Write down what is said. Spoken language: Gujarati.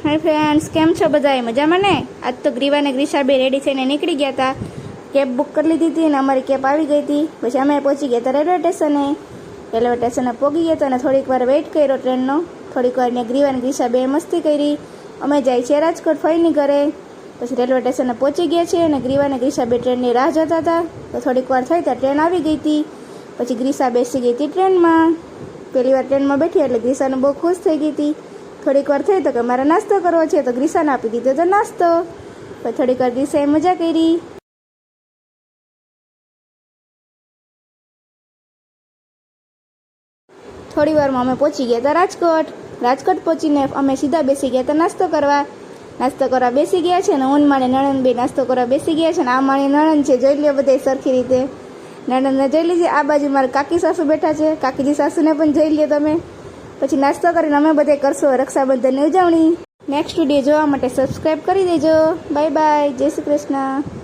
હાય ફ્રેન્ડ્સ, કેમ છો બધાય? મજામાં ને? આજ તો ગ્રીવા અને ગ્રીસા બે રેડી થઈને નીકળી ગયા હતા. કેબ બુક કરી લીધી હતી અને અમારી કેબ આવી ગઈ હતી. પછી અમે પહોંચી ગયા હતા રેલવે સ્ટેશને. રેલવે સ્ટેશને પહોંચી ગયા હતા અને થોડીક વાર વેઇટ કર્યો ટ્રેનનો. થોડીક વાર ને ગ્રીવા અને ગ્રીસા બે મસ્તી કરી. અમે જાય છે રાજકોટ ફઈની ઘરે. પછી રેલવે સ્ટેશને પહોંચી ગયા છે અને ગ્રીવા અને ગ્રીસા બે ટ્રેનની રાહ જોતા હતા. તો થોડીક વાર થઈ ત્યાં ટ્રેન આવી ગઈ હતી. પછી ગ્રીસા બેસી ગઈ હતી ટ્રેનમાં. પહેલી વાર ટ્રેનમાં બેઠી એટલે ગ્રીસાને બહુ ખુશ થઈ ગઈ હતી. થોડીક વાર થઈ તો કે મારે નાસ્તો કરવો છે, તો ગ્રીસાને આપી દીધો તો નાસ્તો. પછી થોડીક વાર ગ્રીસાએ મજા કરી. થોડી વારમાં અમે પહોંચી ગયા હતા રાજકોટ. રાજકોટ પહોંચીને અમે સીધા બેસી ગયા હતા નાસ્તો કરવા બેસી ગયા છે. અને ઊન માણે નણંદ બે નાસ્તો કરવા બેસી ગયા છે. ને આ માણી નણંદ છે, જોઈ લ્યો બધા સરખી રીતે. નણંદને જોઈ લીધી. આ બાજુ મારા કાકી સાસુ બેઠા છે, કાકીજી સાસુને પણ જોઈ લ્યો તમે. પછી નાસ્તો કરીને અમે બધે કરશો રક્ષાબંધનની ઉજવણી. નેક્સ્ટ વિડીયો જોવા માટે સબસ્ક્રાઈબ કરી દેજો. બાય બાય, જય શ્રી કૃષ્ણ.